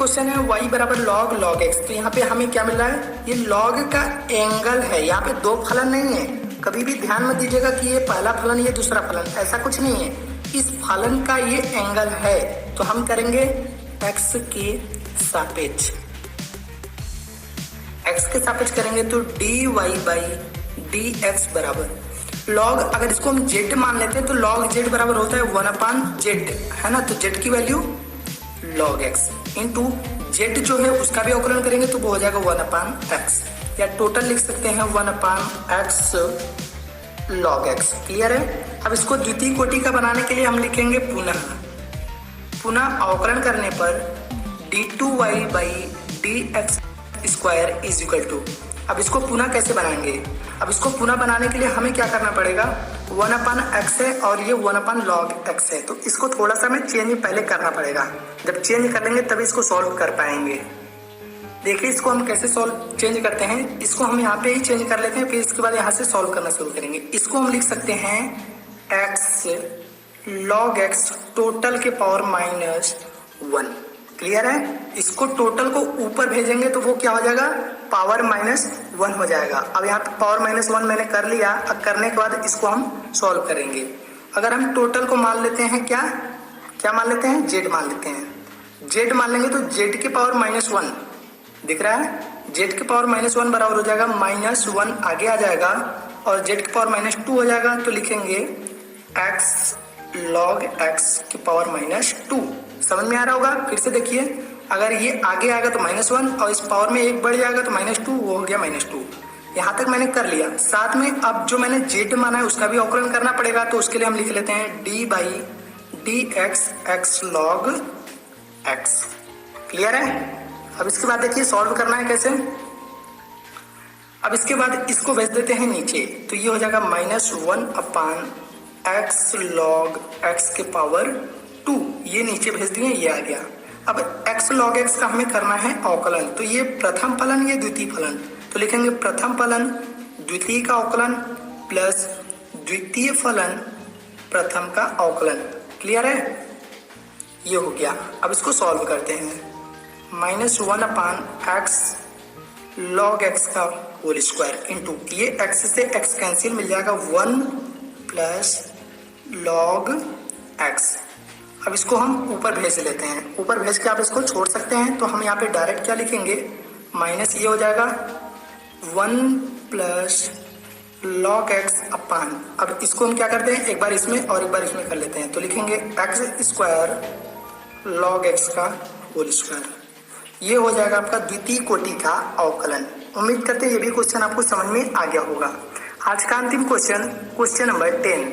Question है y बराबर log x। तो यहाँ पे हमें क्या मिल रहा है, ये log का एंगल है। यहाँ पे दो फलन नहीं है, कभी भी ध्यान मत दीजिएगा कि ये पहला फलन ये दूसरा फलन, ऐसा कुछ नहीं है। इस फलन का ये एंगल है। तो हम करेंगे x के सापेक्ष, x के सापेक्ष करेंगे तो dy बाई dx बराबर log, अगर इसको हम z मान लेते हैं तो log z बराबर होता है 1/z, है ना। तो z की value log x into z जो है उसका भी अवकलन करेंगे तो वो हो जाएगा 1/x, या टोटल लिख सकते हैं 1/x log x। क्लियर है। अब इसको द्वितीय कोटि का बनाने के लिए हम लिखेंगे पुनः अवकलन करने पर d2y by dx square is equal to. अब इसको पुनः कैसे बनाएंगे, अब इसको पुनः बनाने के लिए हमें क्या करना पड़ेगा, 1/x है और ये 1/log x है। तो इसको थोड़ा सा हमें चेंज पहले करना पड़ेगा, जब चेंज कर लेंगे तभी इसको सॉल्व कर पाएंगे। देखिए इसको हम कैसे सॉल्व चेंज करते हैं, इसको हम यहाँ पे ही चेंज कर लेते हैं, फिर इसके बाद यहाँ से सॉल्व करना शुरू करेंगे। इसको हम लिख सकते हैं x log x टोटल के पावर -1। क्लियर है। इसको टोटल को ऊपर भेजेंगे तो वो क्या हो जाएगा, पावर -1 हो जाएगा। अब यहाँ पे पावर -1 मैंने कर लिया। अब करने के बाद इसको हम सॉल्व करेंगे। अगर हम टोटल को मान लेते हैं क्या मान लेते हैं, z मान लेते हैं। z मान लेंगे तो z के पावर -1 दिख रहा है, z के पावर -1 बराबर हो जाएगा -1 आगे आ जाएगा और z के पावर -2 हो जाएगा। तो लिखेंगे x log x के पावर -2। समझ में आ रहा होगा। फिर से देखिए, अगर ये आगे आएगा तो -1 और इस पावर में एक बढ़ जाएगा तो -2, वो हो गया -2। यहाँ तक मैंने कर लिया। साथ में अब जो मैंने z माना है उसका भी अवकलन करना पड़ेगा। तो उसके लिए हम लिख लेते हैं d by dx x log x। Clear है। अब इसके बाद देखिए सॉल्व करना है कैसे। अब इसके बाद इसको भेज देते हैं नीचे, तो ये हो जाएगा -1/x log x के पावर 2। ये नीचे भेज दिए, ये आ गया। अब x log x का हमें करना है अवकलन। तो ये प्रथम फलन, ये द्वितीय फलन। तो लिखेंगे प्रथम फलन द्वितीय का अवकलन प्लस द्वितीय फलन प्रथम का अवकलन। क्लियर है। ये हो गया। अब इसको सॉल्व करते हैं। -1/x log x का होल स्क्वायर इंटू, ये x से x कैंसिल, मिल जाएगा 1 प्लस log x। अब इसको हम ऊपर भेज लेते हैं। ऊपर भेज के आप इसको छोड़ सकते हैं। तो हम यहाँ पे डायरेक्ट क्या लिखेंगे, माइनस ये हो जाएगा 1 प्लस log x अपान। अब इसको हम क्या करते हैं, एक बार इसमें और एक बार इसमें कर लेते हैं। तो लिखेंगे x स्क्वायर log x का होल स्क्वायर। ये हो जाएगा आपका द्वितीय कोटि का अवकलन। उम्मीद करते हैं ये भी क्वेश्चन आपको समझ में आ गया होगा। आज का अंतिम क्वेश्चन नंबर 10।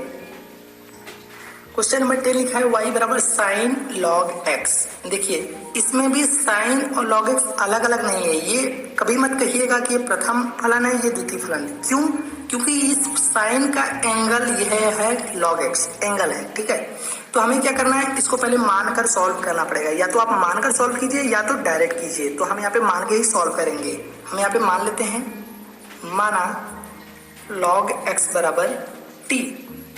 क्वेश्चन नंबर 10 लिखा है y बराबर साइन log x। देखिए इसमें भी साइन और log x अलग अलग नहीं है। ये कभी मत कहिएगा कि ये प्रथम फलन है, ये द्वितीय फलन है। क्यों? क्योंकि इस साइन का एंगल यह है log x एंगल है। ठीक है। तो हमें क्या करना है, इसको पहले मानकर सॉल्व करना पड़ेगा। या तो आप मानकर सॉल्व कीजिए या तो डायरेक्ट कीजिए। तो हम यहाँ पे मान के ही सॉल्व करेंगे। हम यहाँ पे मान लेते हैं, माना log x बराबर t।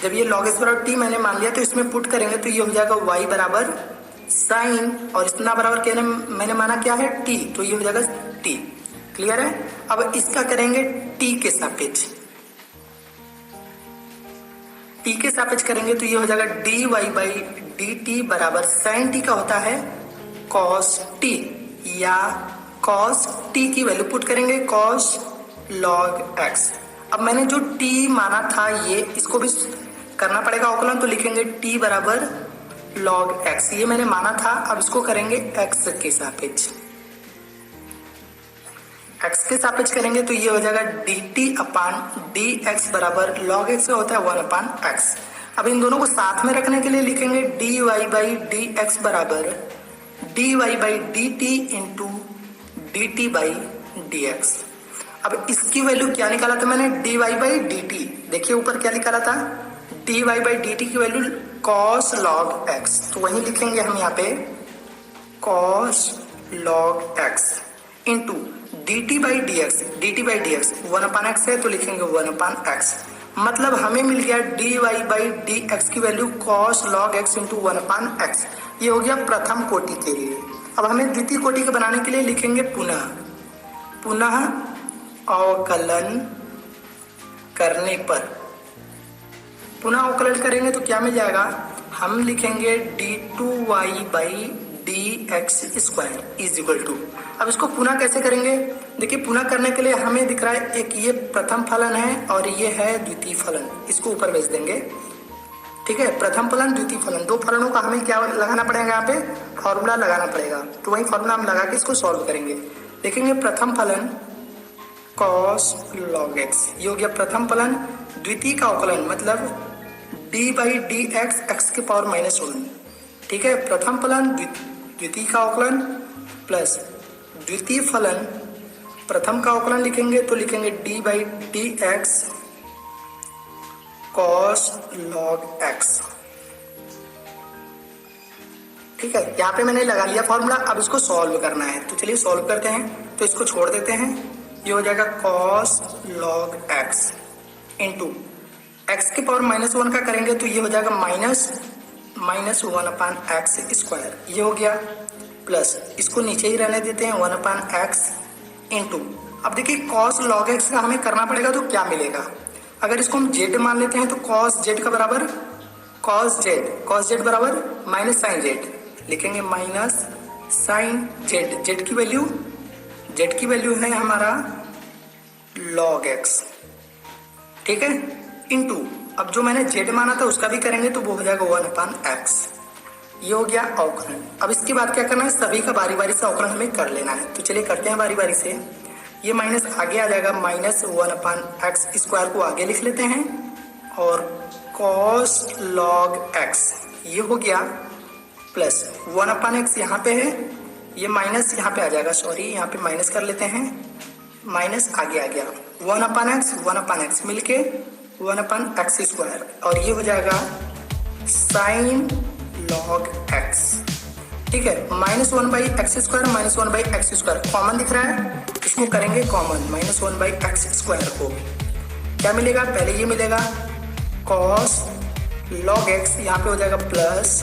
जब ये log x बराबर t मैंने मान लिया तो इसमें पुट करेंगे तो ये हो जाएगा y बराबर साइन, और इतना बराबर क्या मैंने माना क्या है, t। तो ये हो जाएगा t। क्लियर है। अब इसका करेंगे t के सापेक्ष, t के सापेक्ष करेंगे तो ये हो जाएगा dy बाई dt बराबर साइन t का होता है cos t, या cos t की वैल्यू पुट करेंगे cos log x। अब मैंने जो t माना था ये, इसको भी करना पड़ेगा अवकलन। तो लिखेंगे t बराबर log x, ये मैंने माना था। अब इसको करेंगे x के सापेक्ष, x के सापेक्ष करेंगे तो ये हो जाएगा dt अपान dx बराबर log x होता है 1/x। अब इन दोनों को साथ में रखने के लिए लिखेंगे dy बाई dx बराबर dy by dt into dt by dx। अब इसकी वैल्यू क्या निकाला था मैंने, dy बाई dt। देखिए ऊपर क्या निकाला था, dy बाई dt की वैल्यू cos log x। तो वही लिखेंगे हम यहाँ पे cos log x into dt by dx 1/x है तो लिखेंगे 1/x। मतलब हमें मिल गया dy बाई dx की value cos log x into 1/x। ये हो गया प्रथम कोटि के लिए। अब हमें द्वितीय कोटि के बनाने के लिए लिखेंगे पुनः, पुनः अवकलन करने पर, पुनः अवकलन करेंगे तो क्या मिल जाएगा, हम लिखेंगे d2y by dx square is equal to. अब इसको पुनः कैसे करेंगे, देखिए पुनः करने के लिए हमें दिख रहा है एक ये प्रथम फलन है और ये है द्वितीय फलन, इसको ऊपर भेज देंगे, ठीक है। प्रथम फलन द्वितीय फलन, दो फलनों का हमें क्या लगाना पड़ेगा, यहाँ पे फॉर्मूला लगाना पड़ेगा, तो वही फॉर्मूला हम लगा के इसको सॉल्व करेंगे। देखेंगे प्रथम फलन cos log x, ये हो गया प्रथम फलन। द्वितीय का अवकलन मतलब d बाई डी एक्स के पावर -1, ठीक है। प्रथम फलन द्वितीय का अवकलन प्लस द्वितीय फलन प्रथम का अवकलन लिखेंगे तो लिखेंगे d by D x cos log x, ठीक है। यहाँ पे मैंने लगा लिया फॉर्मूला, अब इसको सॉल्व करना है, तो चलिए सॉल्व करते हैं। तो इसको छोड़ देते हैं, ये हो जाएगा cos log x into x के पावर -1 का करेंगे तो ये हो जाएगा -1 अपान एक्स स्क्वायर, ये हो गया, प्लस इसको नीचे ही रहने देते हैं 1 अपान एक्स इंटू। अब देखिए cos log x का हमें करना पड़ेगा तो क्या मिलेगा, अगर इसको हम z मान लेते हैं तो cos z का बराबर cos z बराबर माइनस साइन z, लिखेंगे माइनस साइन z, z की वैल्यू है हमारा log x, ठीक है, इंटू अब जो मैंने z माना था उसका भी करेंगे तो वो हो जाएगा 1 अपान एक्स, ये हो गया अवकलन। अब इसके बाद क्या करना है, सभी का बारी बारी से अवकलन हमें कर लेना है, तो चलिए करते हैं बारी बारी से। ये माइनस आगे आ जाएगा, -1 अपान एक्स स्क्वायर को आगे लिख लेते हैं और cos log x ये हो गया, प्लस 1 अपान एक्स यहाँ पे है, ये माइनस यहाँ पे आ जाएगा, सॉरी यहाँ पे माइनस कर लेते हैं, माइनस आगे आ गया, 1 अपान एक्स मिलके 1 अपान एक्स स्क्वायर, और ये हो जाएगा साइन log x, ठीक है। -1 by x square -1 by x square common दिख रहा है, इसको करेंगे कॉमन, -1 बाई एक्स स्क्वायर को क्या मिलेगा, पहले ये मिलेगा cos log x, यहाँ पे हो जाएगा प्लस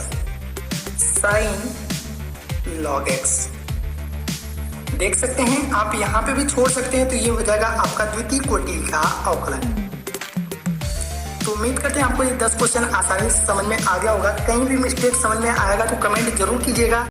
साइन log x, देख सकते हैं आप, यहाँ पे भी छोड़ सकते हैं, तो ये हो जाएगा आपका द्वितीय कोटि का अवकलन। तो उम्मीद करते हैं आपको ये 10 क्वेश्चन आसानी से समझ में आ गया होगा, कहीं भी मिस्टेक समझ में आएगा तो कमेंट जरूर कीजिएगा।